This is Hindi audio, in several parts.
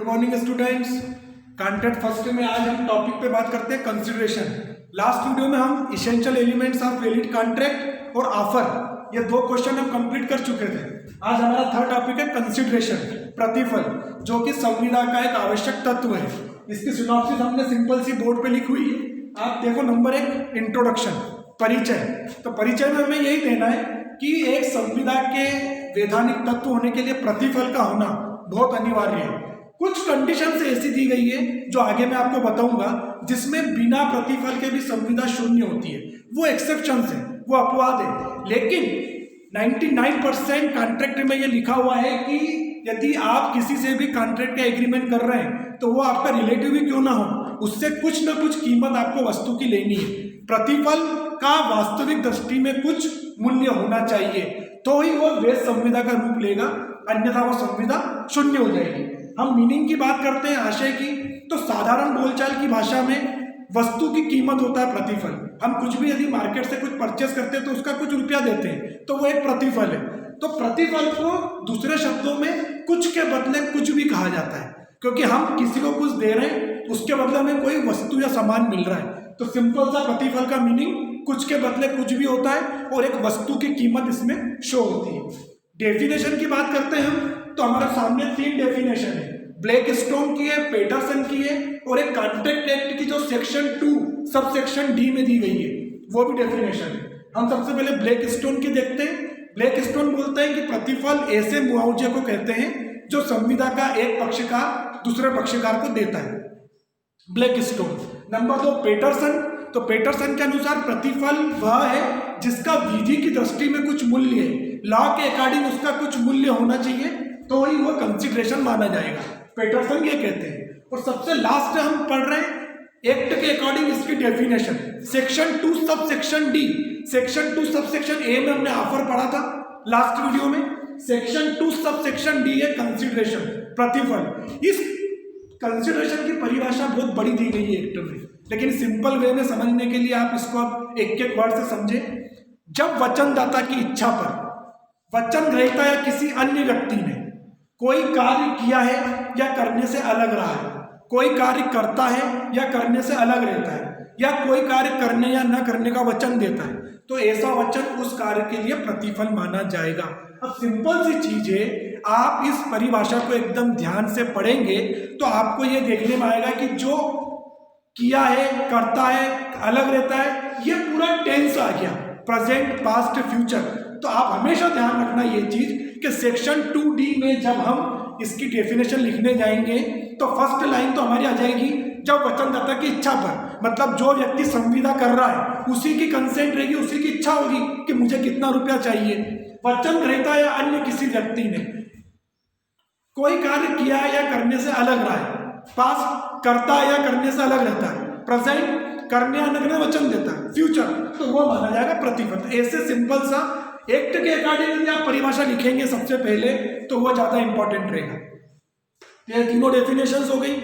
Good morning students. Contract first में आज हम टॉपिक पे बात करते हैं कंसिडरेशन। लास्ट वीडियो में हम essential elements of valid contract और ऑफर ये दो क्वेश्चन हम कंप्लीट कर चुके थे। आज हमारा थर्ड टॉपिक है कंसिडरेशन, प्रतिफल, जो कि संविदा का एक आवश्यक तत्व है। इसकी सिनॉप्सिस हमने सिंपल सी बोर्ड पे लिखी हुई है। आप देखो, नंबर 1 इंट्रोडक्शन, परिचय। तो परिचय में हमें यही देना है कि एक संविदा के वैधानिक तत्व होने के लिए प्रतिफल का होना बहुत अनिवार्य है। कुछ कंडीशंस ऐसी दी गई है जो आगे मैं आपको बताऊंगा, जिसमें बिना प्रतिफल के भी संविदा शून्य होती है। वो एक्सेप्शंस है, वो अपवाद है, लेकिन 99% कॉन्ट्रैक्ट में ये लिखा हुआ है कि यदि आप किसी से भी कॉन्ट्रैक्ट का एग्रीमेंट कर रहे हैं तो वो आपका रिलेटिव ही क्यों ना हो, उससे कुछ ना कुछ कीमत आपको वस्तु की लेनी है। प्रतिफल का वास्तविक दृष्टि में कुछ मूल्य होना चाहिए, तो ही वो वैध संविदा का रूप लेगा, अन्यथा वो संविदा शून्य हो जाएगी। हम मीनिंग की बात करते हैं, आशय की, तो साधारण बोलचाल की भाषा में वस्तु की कीमत होता है प्रतिफल। हम कुछ भी यदि मार्केट से कुछ परचेस करते हैं तो उसका कुछ रुपया देते हैं, तो वो एक प्रतिफल है। तो प्रतिफल को दूसरे शब्दों में कुछ के बदले कुछ भी कहा जाता है, क्योंकि हम किसी को कुछ दे रहे हैं, उसके बदले में कोई वस्तु या सामान मिल रहा है। तो सिंपल सा प्रतिफल का मीनिंग कुछ के बदले कुछ भी होता है और एक वस्तु की कीमत इसमें शो होती है। डेफिनेशन की बात करते हैं हम, तो हमारे सामने 3 डेफिनेशन है। ब्लैकस्टोन की है, पेटरसन की है, और एक कॉन्ट्रैक्ट एक्ट की जो सेक्शन 2 सब सेक्शन डी में दी गई है, वो भी डेफिनेशन है। हम सबसे पहले ब्लैकस्टोन की देखते हैं। ब्लैकस्टोन बोलते हैं कि प्रतिफल ऐसे मुआवजे को कहते हैं जो संविदा का एक पक्षकार दूसरे पक्षकार को देता है, ब्लैकस्टोन। Number 2 Peterson. तो पेटरसन के अनुसार प्रतिफल वह है जिसका विधि की दृष्टि में कुछ मूल्य है, लॉ के अकॉर्डिंग उसका कुछ मूल्य होना चाहिए, तो ही वो कंसिडरेशन माना जाएगा। पेटरसन ये कहते हैं। और सबसे लास्ट हम पढ़ रहे हैं एक्ट के अकॉर्डिंग इसकी definition, section 2 sub section D. Section 2 sub section A में हमने ऑफर पढ़ा था लास्ट वीडियो में। सेक्शन 2 सब सेक्शन डी है कंसिडरेशन, प्रतिफल। इस कंसिडरेशन की परिभाषा बहुत बड़ी दी गई है एक्ट में, लेकिन सिंपल वे में समझने के लिए आप इसको अब एक एक वर्ड से समझें। जब वचनदाता की इच्छा पर वचन ग्रहीता या किसी अन्य व्यक्ति ने कोई कार्य किया है या करने से अलग रहा है, कोई कार्य करता है या करने से अलग रहता है, या कोई कार्य करने या न करने का वचन देता है, तो ऐसा वचन उस कार्य के लिए प्रतिफल माना जाएगा। अब सिंपल सी चीज है, आप इस परिभाषा को एकदम ध्यान से पढ़ेंगे तो आपको ये देखने में आएगा कि जो किया है, करता है, अलग रहता है, ये पूरा टेंस आ गया, प्रेजेंट, पास्ट, फ्यूचर। तो आप हमेशा ध्यान रखना ये चीज कि सेक्शन 2D में जब हम इसकी डेफिनेशन लिखने जाएंगे तो फर्स्ट लाइन तो हमारी आ जाएगी जब वचनदाता की इच्छा पर, मतलब जो व्यक्ति संविदा कर रहा है उसी की कंसेंट रहेगी, उसी की इच्छा होगी कि मुझे कितना रुपया चाहिए। वचन ग्रहीता या अन्य किसी व्यक्ति ने कोई कार्य किया है या करने से अलग रहा है, पास्ट करता है या करने से अलग रहता है, प्रेजेंट करने या न करने वचन देता है, फ्यूचर, तो वो माना जाएगा प्रतिफल। ऐसे सिंपल सा एक्ट के अकॉर्डिंग यदि आप परिभाषा लिखेंगे सबसे पहले तो वो ज्यादा इंपॉर्टेंट रहेगा। ये तीनों डेफिनेशंस हो गई।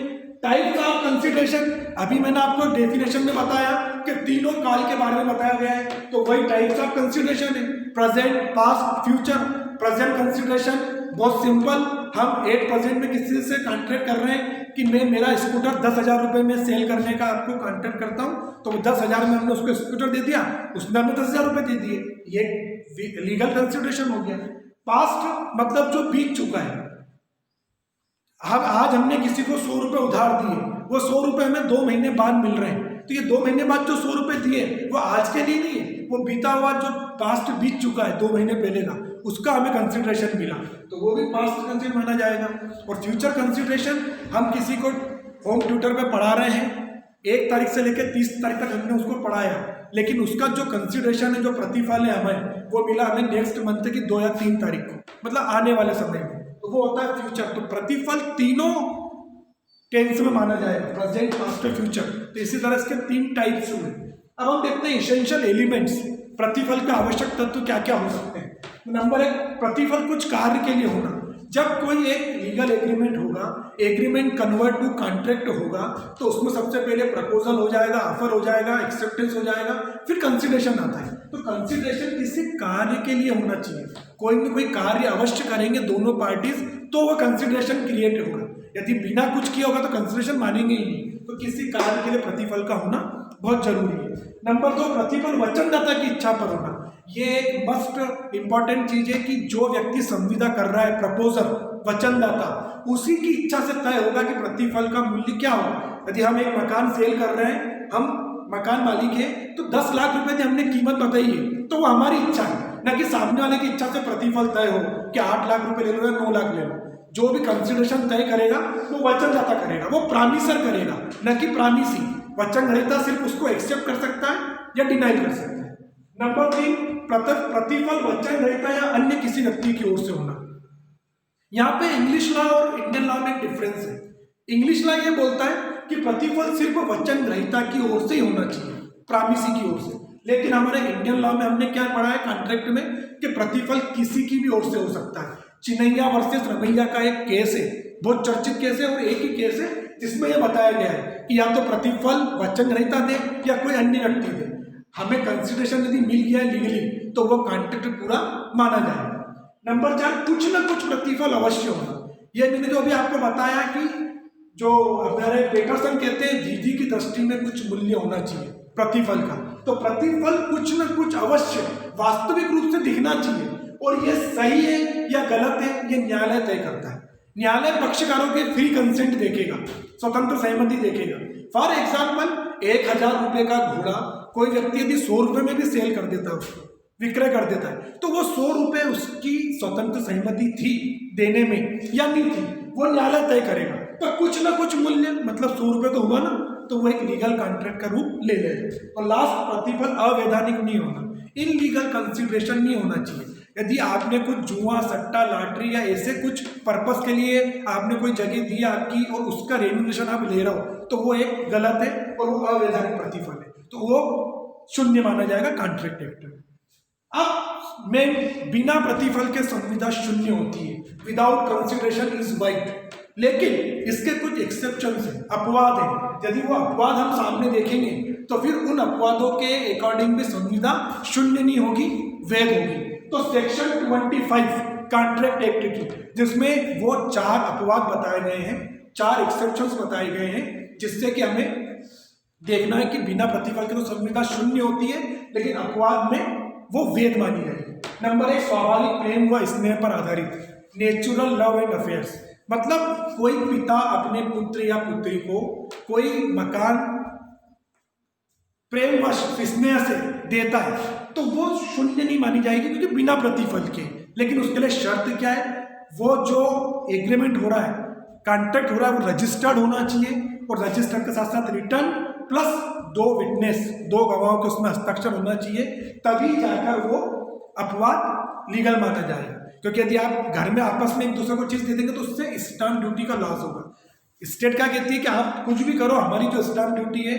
टाइप्स ऑफ कंसिडरेशन, अभी मैंने आपको डेफिनेशन में बताया कि तीनों काल के बारे में बताया गया है, तो वही टाइप्स ऑफ कंसिडरेशन है, present, past, future. Present consideration बहुत सिंपल, हम एट प्रेजेंट में किसी से कॉन्ट्रैक्ट कर रहे हैं कि मैं मेरा स्कूटर 10,000 रुपये में सेल करने का आपको कॉन्ट्रैक्ट करता हूँ, तो 10,000 में हमने उसको स्कूटर दे दिया, उसने हमें 10,000 रुपये दे दिए, ये लीगल कंसिडरेशन हो गया। पास्ट मतलब जो बीत चुका है, अब आज हमने किसी को 100 रुपये उधार दिए, वो 100 रुपये हमें 2 महीने बाद मिल रहे हैं, तो ये 2 महीने बाद जो 100 रुपये दिए वो आज के लिए नहीं है, वो बीता हुआ जो पास्ट बीत चुका है 2 महीने पहले का, उसका हमें कंसिडरेशन मिला, तो वो भी पास्ट कंसिडर माना जाएगा। और फ्यूचर कंसिडरेशन, हम किसी को होम ट्यूटर पे पढ़ा रहे हैं, 1 तारीख से लेकर 30 तारीख तक हमने उसको पढ़ाया, लेकिन उसका जो कंसिडरेशन है, जो प्रतिफल है हमें, वो मिला हमें नेक्स्ट मंथ की 2 या 3 तारीख को, मतलब आने वाले समय में, तो वो होता है फ्यूचर। तो प्रतिफल तीनों टेंस में माना जाएगा, प्रेजेंट, पास्ट और फ्यूचर। तो इसी तरह इसके 3 टाइप्स हुए। अब हम देखते हैं इसेंशियल एलिमेंट्स, प्रतिफल का आवश्यक तत्व क्या क्या हो सकते हैं। नंबर 1, प्रतिफल कुछ कार्य के लिए होना। जब कोई एक लीगल एग्रीमेंट होगा, एग्रीमेंट कन्वर्ट टू कॉन्ट्रैक्ट होगा, तो उसमें सबसे पहले प्रपोजल हो जाएगा, ऑफर हो जाएगा, एक्सेप्टेंस हो जाएगा, फिर कंसिडरेशन आता है। तो कंसिडरेशन किसी कार्य के लिए होना चाहिए, कोई न कोई कार्य अवश्य करेंगे दोनों पार्टीज, तो वह कंसिडरेशन क्रिएट होगा। यदि बिना कुछ किया होगा तो कंसिडरेशन मानेंगे ही नहीं। तो किसी कार्य के लिए प्रतिफल का होना बहुत जरूरी है। नंबर 2, प्रतिफल वचनदाता की इच्छा पर होना। ये एक मस्ट इंपॉर्टेंट चीज है कि जो व्यक्ति संविदा कर रहा है, प्रपोजर, वचनदाता, उसी की इच्छा से तय होगा कि प्रतिफल का मूल्य क्या हो। यदि हम एक मकान सेल कर रहे हैं, हम मकान मालिक है, तो 10 लाख रुपए की हमने कीमत बताई है, तो वो हमारी इच्छा है, न कि सामने वाले की इच्छा से प्रतिफल तय हो कि 8 लाख रुपए ले लो या 9 लाख ले लो। जो भी कंसिडरेशन तय करेगा वो वचनदाता करेगा, वो प्रामिसर करेगा, न कि प्रामिसी। वचनग्रहीता सिर्फ उसको एक्सेप्ट कर सकता है या डिनाई कर सकता है। नंबर 3, प्रतिफल वचनग्रहीता या अन्य किसी व्यक्ति की ओर से होना। यहाँ पे इंग्लिश लॉ और इंडियन लॉ में डिफरेंस है। इंग्लिश लॉ ये बोलता है कि प्रतिफल सिर्फ वचनग्रहीता की ओर से ही होना चाहिए, प्रामिसी की ओर से। लेकिन हमारे इंडियन लॉ में हमने क्या पढ़ा है कॉन्ट्रैक्ट में कि प्रतिफल किसी की भी ओर से हो सकता है। चिनैया वर्सेस रमैया का एक केस है, बहुत चर्चित केस है, और एक ही केस है जिसमें यह बताया गया है कि या तो प्रतिफल वचनग्रहीता दे या कोई अन्य व्यक्ति दे। हमें कंसिडरेशन यदि मिल गया है लीगली तो वो कॉन्ट्रैक्ट पूरा माना जाएगा। नंबर 4, कुछ ना कुछ प्रतिफल अवश्य होना। ये मैंने जो अभी आपको बताया कि जो हमारे पेटरसन कहते हैं विधि की दृष्टि में कुछ मूल्य होना चाहिए प्रतिफल का, तो प्रतिफल कुछ न कुछ अवश्य वास्तविक रूप से दिखना चाहिए, और ये सही है या गलत है ये न्यायालय तय करता है। न्यायालय पक्षकारों के फ्री कंसेंट देखेगा, स्वतंत्र सहमति देखेगा। फॉर एग्जाम्पल 1000 रुपये का घोड़ा कोई व्यक्ति यदि 100 रुपये में भी सेल कर देता है, उसको विक्रय कर देता है, तो वो 100 रुपये उसकी स्वतंत्र सहमति थी देने में या नहीं थी, वो न्यायालय तय करेगा। तो कुछ ना कुछ मूल्य, मतलब 100 रुपये तो हुआ ना, तो वो एक लीगल कॉन्ट्रैक्ट का रूप ले लेगा। और लास्ट, प्रतिफल अवैधानिक नहीं होना, इनलीगल कंसिडरेशन नहीं होना चाहिए। यदि आपने कुछ जुआ, सट्टा, लॉटरी या ऐसे कुछ पर्पस के लिए आपने कोई जगह दी आपकी और उसका रेम्युनरेशन आप ले रहे हो, तो वो एक गलत है और वो अवैधानिक प्रतिफल है, तो वो शून्य माना जाएगा कॉन्ट्रैक्ट एक्ट में। अब में बिना प्रतिफल के संविदा शून्य होती है, विदाउट कंसिडरेशन इज वाइट। लेकिन इसके कुछ एक्सेप्शंस हैं, अपवाद हैं। यदि वो अपवाद हम सामने देखेंगे तो फिर उन अपवादों के अकॉर्डिंग भी संविदा शून्य नहीं होगी, वैध होगी। तो सेक्शन 25 कॉन्ट्रैक्ट एक्ट की, जिसमें वो 4 अपवाद बताए गए हैं, 4 एक्सेप्शंस बताए गए हैं, जिससे कि हमें देखना है कि बिना प्रतिफल के तो संविदा शून्य होती है, लेकिन अपवाद में वो वैध मानी जाएगी। नंबर 1, स्वाभाविक प्रेम व स्नेह पर आधारित, नेचुरल लव एंड अफेयर्स। मतलब कोई पिता अपने पुत्र या पुत्री को कोई मकान प्रेम व स्नेह से देता है, तो वो शून्य नहीं मानी जाएगी, क्योंकि बिना प्रतिफल के। लेकिन उसके लिए शर्त क्या है, वो जो एग्रीमेंट हो रहा है, कॉन्ट्रैक्ट हो रहा है, वो रजिस्टर्ड होना चाहिए, और रजिस्टर्ड के साथ साथ रिटर्न प्लस 2 विटनेस, 2 गवाहों के उसमें हस्ताक्षर होना चाहिए, तभी जाकर वो अपवाद लीगल माना जाएगा। क्योंकि यदि आप घर में आपस में एक दूसरे को चीज दे देंगे तो उससे स्टाम्प ड्यूटी का लॉस होगा। स्टेट क्या कहती है कि आप कुछ भी करो, हमारी जो स्टाम्प ड्यूटी है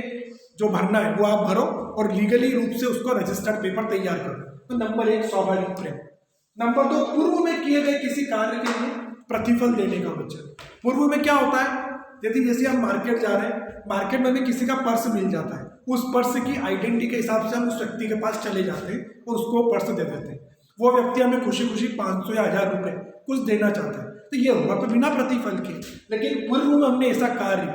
जो भरना है वो आप भरो, और लीगली रूप से उसको रजिस्टर्ड पेपर तैयार करो। तो नंबर 1, स्वाभाविक प्रेम। नंबर 2, पूर्व में किए गए किसी कार्य के लिए प्रतिफल देने का वचन। पूर्व में क्या होता है, यदि जैसे हम मार्केट जा रहे हैं, मार्केट में हमें किसी का पर्स मिल जाता है, उस पर्स की आइडेंटिटी के हिसाब से हम उस व्यक्ति के पास चले जाते हैं और उसको पर्स दे देते हैं। वो व्यक्ति हमें खुशी खुशी 500 या 1000 रुपये कुछ देना चाहता है, तो ये होगा तो बिना प्रतिफल के। लेकिन पूर्व में हमने ऐसा कार्य,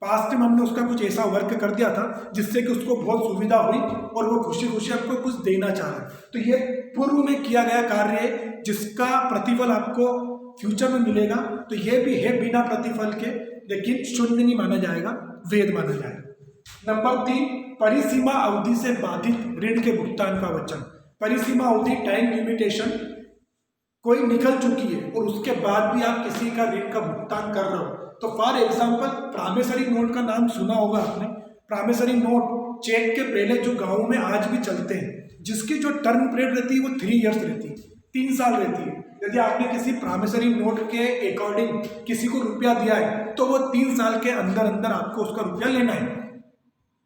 पास्ट में हमने उसका कुछ ऐसा वर्क कर दिया था जिससे कि उसको बहुत सुविधा हुई और वो खुशी खुशी आपको कुछ देना चाह रहा है, तो ये पूर्व में किया गया कार्य है जिसका प्रतिफल आपको फ्यूचर में मिलेगा। तो ये भी है बिना प्रतिफल के, लेकिन शून्य नहीं माना जाएगा, वैध माना जाएगा। नंबर 3, परिसीमा अवधि से बाधित ऋण के भुगतान का वचन। परिसीमा अवधि, टाइम लिमिटेशन कोई निकल चुकी है और उसके बाद भी आप किसी का ऋण का भुगतान कर रहे हो, तो फॉर एग्जाम्पल प्रामिसरी नोट का नाम सुना होगा आपने। प्रामिसरी नोट चेक के पहले जो गाँव में आज भी चलते हैं, जिसकी जो टर्म पीरियड रहती है वो 3 इयर्स रहती है, 3 साल रहती है। यदि आपने किसी प्रामिसरी नोट के अकॉर्डिंग किसी को रुपया दिया है, तो वो 3 साल के अंदर अंदर आपको उसका रुपया लेना है,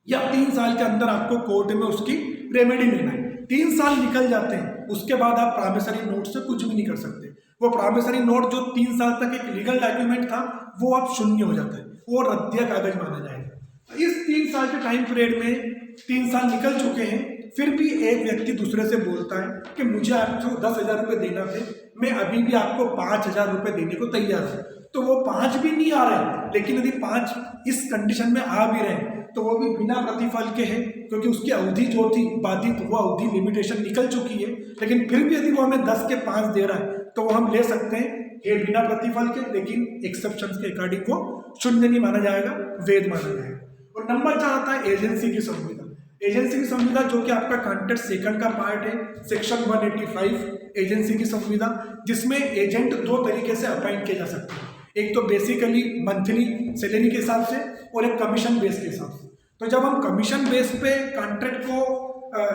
या 3 साल के अंदर आपको कोर्ट में उसकी रेमेडी लेना है। 3 साल निकल जाते हैं, उसके बाद आप प्रामिसरी नोट से कुछ भी नहीं कर सकते। वो प्रामिसरी नोट जो 3 साल तक एक लीगल डॉक्यूमेंट था, वो अब शून्य हो जाता है, वो रद्दिया कागज माना जाएगा। इस 3 साल के टाइम पीरियड में 3 साल निकल चुके हैं, फिर भी एक व्यक्ति दूसरे से बोलता है कि मुझे आपको 10,000 रुपये देना थे, मैं अभी भी आपको 5,000 रुपये देने को तैयार हूँ, तो वो 5 भी नहीं आ रहे, लेकिन यदि 5 इस कंडीशन में आ भी रहे तो वो भी बिना प्रतिफल के है, क्योंकि उसकी अवधि जो थी बाधित वो अवधि लिमिटेशन निकल चुकी है। लेकिन फिर भी यदि वो हमें 10 के 5 दे रहा है तो वो हम ले सकते हैं ये बिना प्रतिफल के, लेकिन एक्सेप्शन के अकॉर्डिंग वो शून्य नहीं माना जाएगा, वैध माना जाएगा। और नंबर 4 आता है एजेंसी की संविदा। एजेंसी की संविदा जो कि आपका कॉन्ट्रैक्ट सेकंड का पार्ट है, सेक्शन 185 एजेंसी की संविदा, जिसमें एजेंट 2 तरीके से अपॉइंट किए जा सकते हैं। एक तो बेसिकली मंथली सैलरी के हिसाब से और एक कमीशन बेस के हिसाब से। तो जब हम कमीशन बेस पे कॉन्ट्रैक्ट को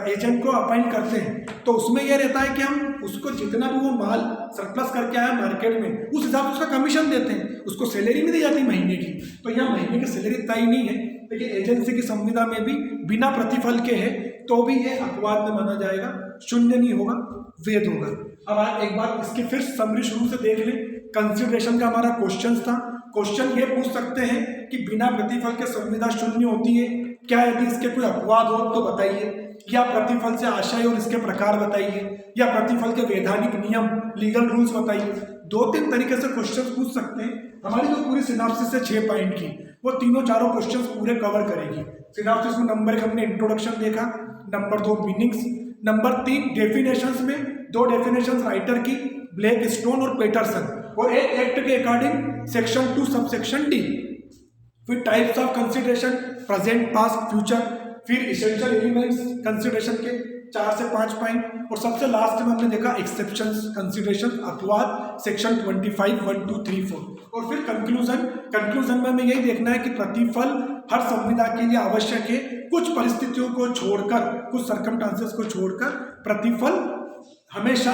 एजेंट को अपॉइंट करते हैं तो उसमें यह रहता है कि हम उसको जितना भी वो माल सरप्लस करके आया मार्केट में उस हिसाब से उसका कमीशन देते हैं, उसको सैलरी भी दी जाती है महीने की। तो यहाँ महीने की सैलरी तय नहीं है, लेकिन एजेंसी की संविदा में भी बिना प्रतिफल के है तो भी ये अपवाद में माना जाएगा, शून्य नहीं होगा, वैध होगा। अब आप एक बार इसकी फिर समरी शुरू से देख लें। कंसिडरेशन का हमारा क्वेश्चन था। क्वेश्चन ये पूछ सकते हैं कि बिना प्रतिफल के संविदा शून्य होती है क्या? यदि इसके कोई अपवाद हो तो बताइए, या प्रतिफल से आशय और इसके प्रकार बताइए, या प्रतिफल के वैधानिक नियम लीगल रूल्स बताइए। 2-3 तरीके से क्वेश्चन पूछ सकते हैं। हमारी जो पूरी सिनॉप्सिस है 6 पॉइंट की, वो तीनों चारों क्वेश्चंस पूरे कवर करेगी। सिनॉप्सिस में नंबर 1 हमने इंट्रोडक्शन देखा, नंबर 2 मीनिंग्स, नंबर 3 डेफिनेशंस में 2 डेफिनेशंस राइटर की, ब्लैक स्टोन और पेटरसन, और एक एक्ट के अकॉर्डिंग सेक्शन 2 सबसेक्शन डी। फिर types of consideration, present, past, future. फिर इसेंशियल एलिमेंट्स कंसिडरेशन के 4 से 5 पॉइंट, और सबसे लास्ट में हमने देखा एक्सेप्शंस कंसिडरेशन, अपवाद, सेक्शन 25 1 2 3 4। और फिर कंक्लूजन में हमें यही देखना है कि प्रतिफल हर संविदा के लिए आवश्यक है। कुछ परिस्थितियों को छोड़कर, कुछ सर्कमस्टांसेस को छोड़कर प्रतिफल हमेशा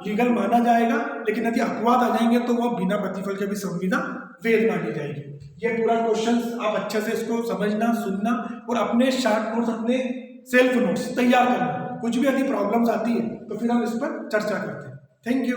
लीगल माना जाएगा, लेकिन यदि अपवाद आ जाएंगे तो वह बिना प्रतिफल के भी संविदा वैध मानी जाएगी। ये पूरा क्वेश्चन आप अच्छे से इसको समझना, सुनना और अपने शॉर्ट नोट्स, अपने सेल्फ नोट्स तैयार करना। कुछ भी यदि प्रॉब्लम्स आती है तो फिर हम इस पर चर्चा करते हैं। Thank you.